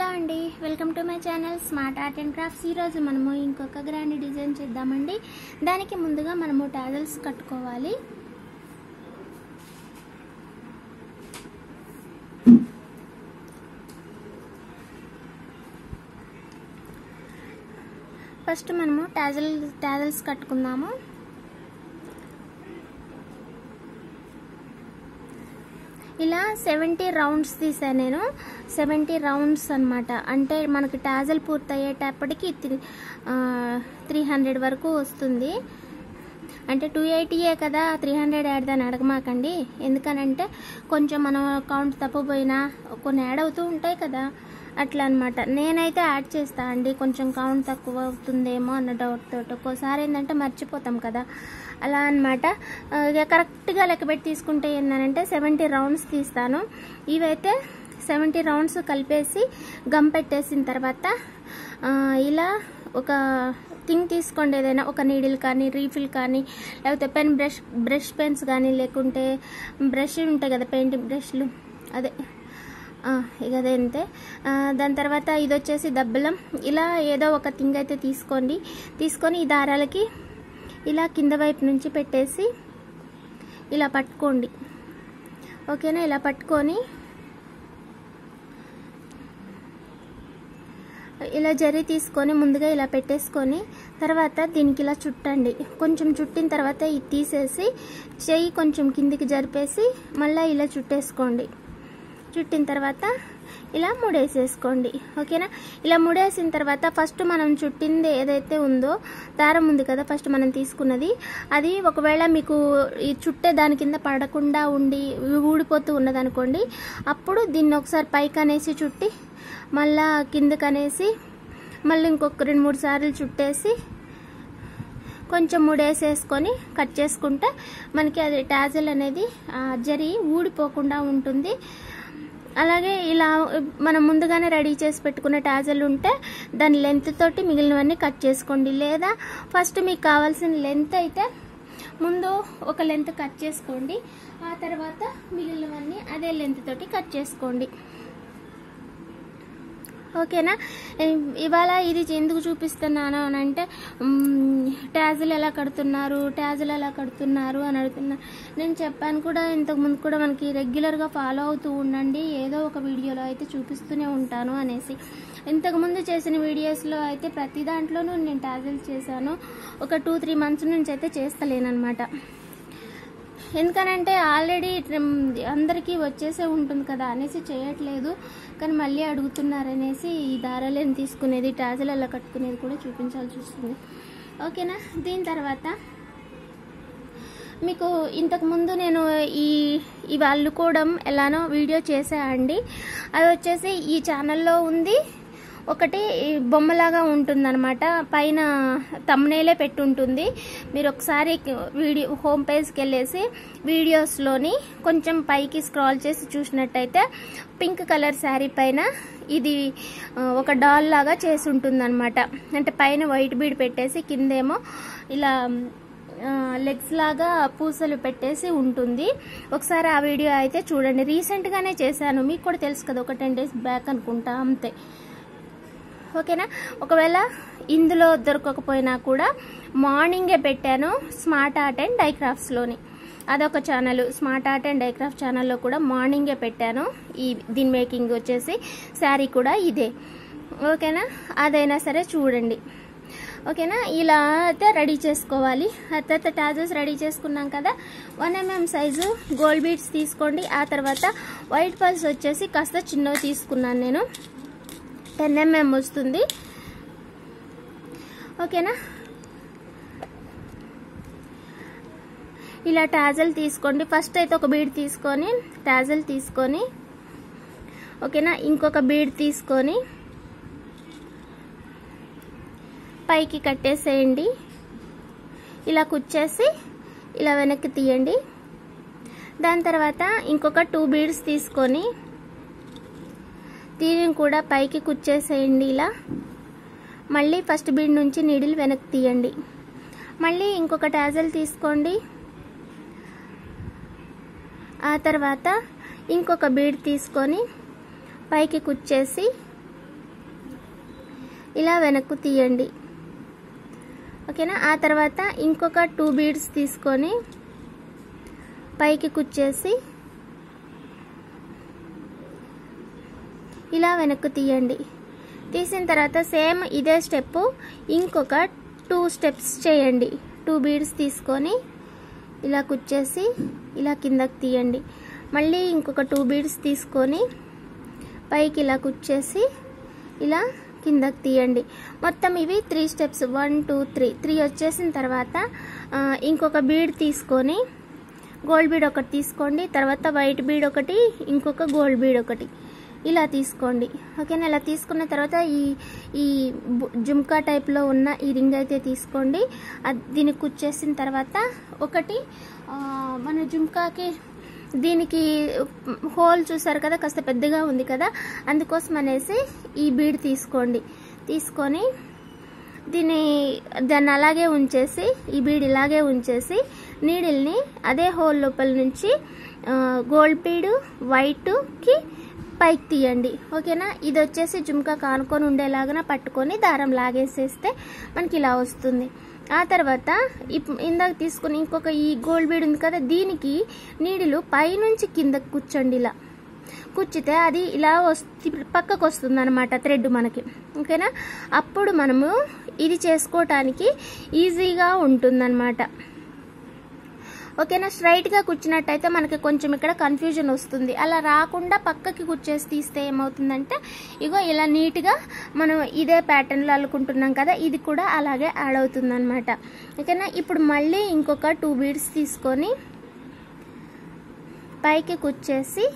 Hello అండి, welcome to my channel smart art and crafts. ఈరోజు మనము ఇంకొక గ్రాండ్ డిజైన్ చేద్దామండి. దానికి ముందుగా మనము టాజల్స్ కట్టుకోవాలి. ఫస్ట్ మనము టాజల్స్ కట్టుకుందాము. ఇలా 70 రౌండ్స్ తీసాను నేను. 70 రౌండ్స్ అనమాట. అంటే మనకి టాజల్ పూర్తయ్యేటప్పటికి 300 వరకు వస్తుంది. అంటే 280 కదా, 300 యాడ్ అని అడగమాకండి. ఎందుకనంటే కొంచెం మనం కౌంట్ తప్పిపోయినా కొన్ని యాడ్ అవుతూ ఉంటాయి కదా, అట్లా అనమాట. నేనైతే యాడ్ చేస్తా అండి, కొంచెం కౌంట్ తక్కువ అవుతుందేమో అన్న డౌట్ తోటి. ఒక్కోసారి ఏంటంటే మర్చిపోతాం కదా, అలా అనమాట. కరెక్ట్గా లెక్కపెట్టి తీసుకుంటే ఏంటంటే 70 రౌండ్స్ తీస్తాను. ఇవైతే 70 రౌండ్స్ కలిపేసి గమ్ పెట్టేసిన తర్వాత ఇలా ఒక థింగ్ తీసుకోండి. ఏదైనా ఒక నీడిల్ కానీ, రీఫిల్ కానీ, లేకపోతే పెన్ బ్రష్ పెన్స్ కానీ, లేకుంటే బ్రష్ ఉంటాయి కదా, పెయింటింగ్ బ్రష్లు, అదే ఇక అదే అంతే. దాని తర్వాత ఇది వచ్చేసి దబ్బలం. ఇలా ఏదో ఒక థింగ్ అయితే తీసుకొని ఈ దారాలకి ఇలా కింద వైపు నుంచి పెట్టేసి ఇలా పట్టుకోండి. ఓకేనా? ఇలా పట్టుకొని ఇలా జరీ తీసుకొని ముందుగా ఇలా పెట్టేసుకొని తర్వాత దీనికి ఇలా చుట్టండి. కొంచెం చుట్టిన తర్వాత ఇది తీసేసి చెయ్యి కొంచెం కిందికి జరిపేసి మళ్ళీ ఇలా చుట్టేసుకోండి. చుట్టిన తర్వాత ఇలా ముడేసేసుకోండి. ఓకేనా? ఇలా ముడేసిన తర్వాత ఫస్ట్ మనం చుట్టింది ఏదైతే ఉందో దారం ఉంది కదా, ఫస్ట్ మనం తీసుకున్నది, అది ఒకవేళ మీకు ఈ చుట్టే దాని కింద పడకుండా ఉండి ఊడిపోతూ ఉన్నదనుకోండి, అప్పుడు దీన్ని ఒకసారి పైకి అనేసి చుట్టి మళ్ళా కిందకి అనేసి మళ్ళీ ఇంకొక 2-3 సార్లు చుట్టేసి కొంచెం ముడేసేసుకొని కట్ చేసుకుంటే మనకి అది టాజల్ అనేది జరి ఊడిపోకుండా ఉంటుంది. అలాగే ఇలా మనం ముందుగానే రెడీ చేసి పెట్టుకున్న టాజల్ ఉంటే దాని లెంత్ తోటి మిగిలినవన్నీ కట్ చేసుకోండి. లేదా ఫస్ట్ మీకు కావాల్సిన లెంత్ అయితే ముందు ఒక లెంత్ కట్ చేసుకోండి, ఆ తర్వాత మిగిలినవన్నీ అదే లెంత్ తోటి కట్ చేసుకోండి. ఓకేనా? ఇవాళ ఇది ఎందుకు చూపిస్తున్నాను అని అంటే టాజల్ ఎలా కడుతున్నారు అని అడుగుతున్నా. నేను చెప్పాను కూడా ఇంతకుముందు కూడా, మనకి రెగ్యులర్గా ఫాలో అవుతూ ఉండండి, ఏదో ఒక వీడియోలో అయితే చూపిస్తూనే ఉంటాను అనేసి. ఇంతకుముందు చేసిన వీడియోస్లో అయితే ప్రతి దాంట్లోనూ నేను టాజల్స్ చేశాను. ఒక 2-3 మంత్స్ నుంచి అయితే చేస్తలేనమాట. ఎందుకనంటే ఆల్రెడీ అందరికీ వచ్చేసే ఉంటుంది కదా అనేసి చేయట్లేదు. కానీ మళ్ళీ అడుగుతున్నారనేసి ఈ దారాలను తీసుకునేది, టాజల్ అలా కట్టుకునేది కూడా చూపించాల్సి వస్తుంది. ఓకేనా? దీని తర్వాత మీకు ఇంతకుముందు నేను ఇవి అల్లుకోవడం ఎలానో వీడియో చేసా అండి. అది వచ్చేసి ఈ ఛానల్లో ఉంది. ఒకటి బొమ్మలాగా ఉంటుందన్నమాట, పైన థంబ్నెయిలే పెట్టుంటుంది. మీరు ఒకసారి వీడియో హోమ్ పేజ్కి వెళ్ళేసి వీడియోస్లోని కొంచెం పైకి స్క్రాల్ చేసి చూసినట్టయితే పింక్ కలర్ శారీ పైన ఇది ఒక డాల్ లాగా చేసి ఉంటుందన్నమాట. అంటే పైన వైట్ బీడ్ పెట్టేసి కిందేమో ఇలా లెగ్స్ లాగా పూసలు పెట్టేసి ఉంటుంది. ఒకసారి ఆ వీడియో అయితే చూడండి. రీసెంట్గానే చేశాను, మీకు కూడా తెలుసు కదా, ఒక 10 days బ్యాక్ అనుకుంటా, అంతే. ఓకేనా? ఒకవేళ ఇందులో దొరకకపోయినా కూడా మార్నింగే పెట్టాను స్మార్ట్ ఆర్ట్ అండ్ డై క్రాఫ్ట్స్లోని. అదొక channel, smart art and dye craft ఛానల్లో కూడా మార్నింగే పెట్టాను. దీని మేకింగ్ వచ్చేసి శారీ కూడా ఇదే. ఓకేనా? అదైనా సరే చూడండి. ఓకేనా? ఇలా అయితే రెడీ చేసుకోవాలి. ఆ తర్వాత టాజల్స్ రెడీ చేసుకున్నాం కదా, 1 mm సైజు గోల్డ్ బీడ్స్ తీసుకోండి. ఆ తర్వాత వైట్ పల్స్ వచ్చేసి కాస్త చిన్నవి తీసుకున్నాను నేను, 10 mm వస్తుంది. ఓకేనా? ఇలా టాజల్ తీసుకోండి. ఫస్ట్ అయితే ఒక బీడ్ తీసుకొని టాజల్ తీసుకొని, ఓకేనా, ఇంకొక బీడ్ తీసుకొని పైకి కట్టేసేయండి. ఇలా కుచ్చేసి ఇలా వెనక్కి తీయండి. దాని తర్వాత ఇంకొక 2 బీడ్స్ తీసుకొని దీనిని కూడా పైకి కుచ్చేసేయండి. ఇలా మళ్ళీ ఫస్ట్ బీడ్ నుంచి నీడిల్ వెనక్కి తీయండి. మళ్ళీ ఇంకొక టాజల్ తీసుకోండి. ఆ తర్వాత ఇంకొక బీడ్ తీసుకొని పైకి కుచ్చేసి ఇలా వెనక్కు తీయండి. ఓకేనా. ఆ తర్వాత ఇంకొక 2 బీడ్స్ తీసుకొని పైకి కుచ్చేసి ఇలా వెనక్కు తీయండి. తీసిన తర్వాత సేమ్ ఇదే స్టెప్ ఇంకొక 2 స్టెప్స్ చేయండి. 2 బీడ్స్ తీసుకొని ఇలా కుచ్చేసి ఇలా కిందకి తీయండి. మళ్ళీ ఇంకొక 2 బీడ్స్ తీసుకొని పైకి ఇలా కుచ్చేసి ఇలా కిందకి తీయండి. మొత్తం ఇవి 3 స్టెప్స్. 1 2 3 వచ్చేసిన తర్వాత ఇంకొక బీడ్ తీసుకొని గోల్డ్ బీడ్ ఒకటి తీసుకోండి. తర్వాత వైట్ బీడ్ ఒకటి, ఇంకొక గోల్డ్ బీడ్ ఒకటి ఇలా తీసుకోండి. ఓకేనా. ఇలా తీసుకున్న తర్వాత ఈ జుమ్కా టైప్లో ఉన్న ఈ రింగ్ అయితే తీసుకోండి. దీనికి కుచ్చేసిన తర్వాత ఒకటి మన జుమ్కాకి దీనికి హోల్ చూసారు కదా, కాస్త పెద్దగా ఉంది కదా, అందుకోసం అనేసి ఈ బీడ్ తీసుకోండి. తీసుకొని దాన్ని అలాగే ఉంచేసి ఈ బీడ్ ఇలాగే ఉంచేసి నీడిల్ని అదే హోల్ లోపల నుంచి గోల్డ్ బీడ్ వైట్కి పైకి తీయండి. ఓకేనా. ఇది వచ్చేసి జుమ్కా కానుకొని ఉండేలాగా పట్టుకొని దారం లాగేసేస్తే మనకి ఇలా వస్తుంది. ఆ తర్వాత ఇందాక తీసుకుని ఇంకొక ఈ గోల్డ్ బీడ్ ఉంది కదా, దీనికి నీడిలు పైనుంచి కిందకి కూర్చోండి. ఇలా కూర్చితే అది ఇలా పక్కకు వస్తుంది అనమాట థ్రెడ్ మనకి. ఓకేనా. అప్పుడు మనము ఇది చేసుకోవటానికి ఈజీగా ఉంటుందన్నమాట. ఓకేనా. స్ట్రైట్గా కూర్చున్నట్టయితే మనకి కొంచెం ఇక్కడ కన్ఫ్యూజన్ వస్తుంది. అలా రాకుండా పక్కకి కూర్చేసి తీస్తే ఏమవుతుందంటే ఇగో ఇలా నీట్గా మనం ఇదే ప్యాటర్న్లో అల్లుకుంటున్నాం కదా, ఇది కూడా అలాగే యాడ్ అవుతుంది అనమాట. ఓకేనా. ఇప్పుడు మళ్ళీ ఇంకొక 2 బీడ్స్ తీసుకొని పైకి కూర్చేసి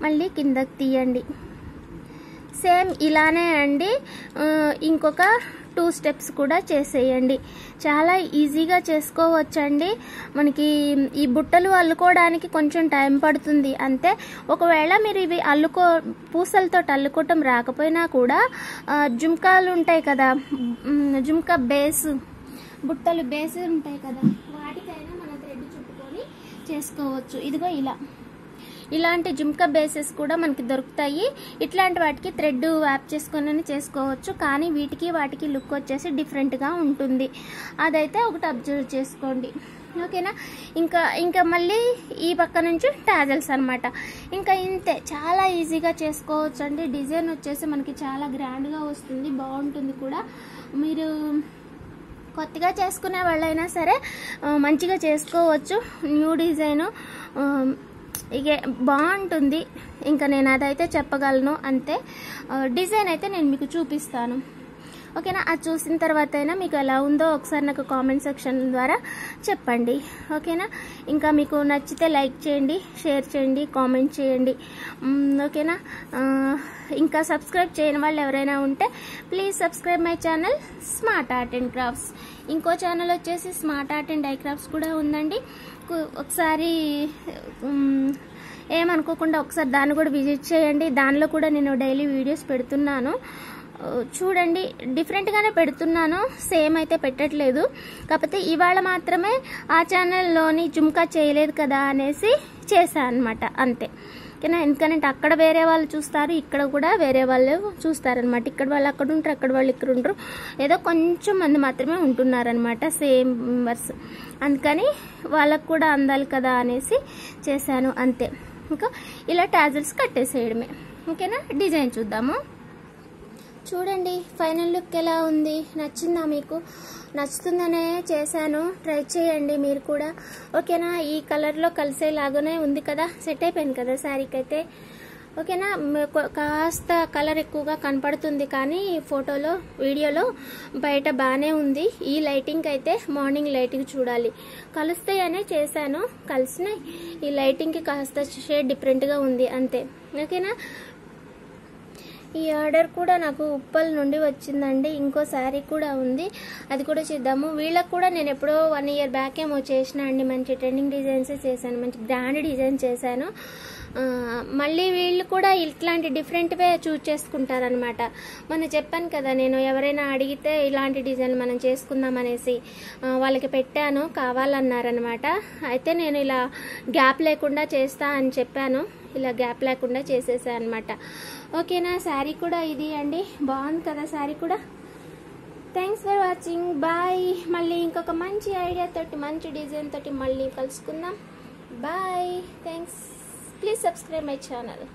మళ్ళీ కిందకి తీయండి. సేమ్ ఇలానే అండి ఇంకొక 2 స్టెప్స్ కూడా చేసేయండి. చాలా ఈజీగా చేసుకోవచ్చండి. మనకి ఈ బుట్టలు అల్లుకోవడానికి కొంచెం టైం పడుతుంది అంతే. ఒకవేళ మీరు ఇవి పూసలతో అల్లుకోవటం రాకపోయినా కూడా జుమ్కాలు ఉంటాయి కదా, జుమ్కా బేస్ బుట్టలు బేస్ ఉంటాయి కదా, వాటికైనా మన థ్రెడ్ చుట్టుకొని చేసుకోవచ్చు. ఇదిగో ఇలాంటి జుమ్కా బేసెస్ కూడా మనకి దొరుకుతాయి. ఇట్లాంటి వాటికి థ్రెడ్ వ్యాప్ చేసుకొని చేసుకోవచ్చు. కానీ వీటికి వాటికి లుక్ వచ్చేసి డిఫరెంట్గా ఉంటుంది. అదైతే ఒకటి అబ్జర్వ్ చేసుకోండి. ఓకేనా. ఇంకా మళ్ళీ ఈ పక్క నుంచి టాజల్స్ అనమాట. ఇంకా ఇంతే, చాలా ఈజీగా చేసుకోవచ్చు అండి. డిజైన్ వచ్చేసి మనకి చాలా గ్రాండ్గా వస్తుంది, బాగుంటుంది కూడా. మీరు కొత్తగా చేసుకునే వాళ్ళైనా సరే మంచిగా చేసుకోవచ్చు. న్యూ డిజైను ఇక బాగుంటుంది. ఇంకా నేను అదైతే చెప్పగలను అంతే. డిజైన్ అయితే నేను మీకు చూపిస్తాను. ఓకేనా. అది చూసిన తర్వాత అయినా మీకు ఎలా ఉందో ఒకసారి నాకు కామెంట్ సెక్షన్ ద్వారా చెప్పండి. ఓకేనా. ఇంకా మీకు నచ్చితే లైక్ చేయండి, షేర్ చేయండి, కామెంట్ చేయండి. ఓకేనా. ఇంకా సబ్స్క్రైబ్ చేయని వాళ్ళు ఎవరైనా ఉంటే please subscribe my channel smart art and crafts. ఇంకో ఛానల్ వచ్చేసి smart art and dye crafts కూడా ఉందండి. ఒకసారి ఏమనుకోకుండా ఒకసారి దాన్ని కూడా విజిట్ చేయండి. దానిలో కూడా నేను డైలీ వీడియోస్ పెడుతున్నాను, చూడండి. డిఫరెంట్గానే పెడుతున్నాను, సేమ్ అయితే పెట్టట్లేదు. కాకపోతే ఇవాళ మాత్రమే ఆ ఛానల్లోని జుమ్కా చేయలేదు కదా అనేసి చేశాను అనమాట, అంతే. ఓకేనా. ఎందుకంటే అక్కడ వేరే వాళ్ళు చూస్తారు, ఇక్కడ కూడా వేరే వాళ్ళు చూస్తారనమాట. ఇక్కడ వాళ్ళు అక్కడ ఉంటారు, అక్కడ వాళ్ళు ఇక్కడ ఉంటారు. ఏదో కొంచెం మంది మాత్రమే ఉంటున్నారనమాట సేమ్ మెంబర్స్. అందుకని వాళ్ళకు కూడా అందాలి కదా అనేసి చేశాను, అంతే. ఇంకా ఇలా టాజల్స్ కట్టేసేయడమే. ఓకేనా. డిజైన్ చూద్దాము. చూడండి ఫైనల్ లుక్ ఎలా ఉంది, నచ్చిందా మీకు? నచ్చుతుందనే చేశాను, ట్రై చేయండి మీరు కూడా. ఓకేనా. ఈ కలర్లో కలిసేలాగానే ఉంది కదా, సెట్ అయిపోయింది కదా శారీకి అయితే. ఓకేనా. కాస్త కలర్ ఎక్కువగా కనపడుతుంది కానీ ఫోటోలో వీడియోలో బయట బాగానే ఉంది. ఈ లైటింగ్ అయితే మార్నింగ్ లైటింగ్ చూడాలి, కలుస్తాయనే చేశాను, కలిసినాయి. ఈ లైటింగ్కి కాస్త షేడ్ డిఫరెంట్గా ఉంది అంతే. ఓకేనా. ఈ ఆర్డర్ కూడా నాకు ఉప్పల్ నుండి వచ్చిందండి. ఇంకో శారీ కూడా ఉంది, అది కూడా చేద్దాము. వీళ్ళకి కూడా నేను ఎప్పుడో 1 year బ్యాక్ ఏమో చేసిన అండి. మంచి ట్రెండింగ్ డిజైన్సే చేశాను, మంచి గ్రాండ్ డిజైన్ చేశాను. మళ్ళీ వీళ్ళు కూడా ఇట్లాంటి డిఫరెంట్వే చూజ్ చేసుకుంటారనమాట. మనం చెప్పాను కదా, నేను ఎవరైనా అడిగితే ఇలాంటి డిజైన్ మనం చేసుకుందాం అనేసి వాళ్ళకి పెట్టాను, కావాలన్నారనమాట. అయితే నేను ఇలా గ్యాప్ లేకుండా చేస్తా అని చెప్పాను. ఇలా గ్యాప్ లేకుండా చేసేసా అనమాట. ఓకేనా, శారీ కూడా ఇది అండి, బాగుంది కదా శారీ కూడా. Thanks for watching, bye. మళ్ళీ ఇంకొక మంచి ఐడియా తోటి మంచి డిజైన్ తోటి మళ్ళీ కలుసుకుందాం. Bye, thanks. Please subscribe my channel.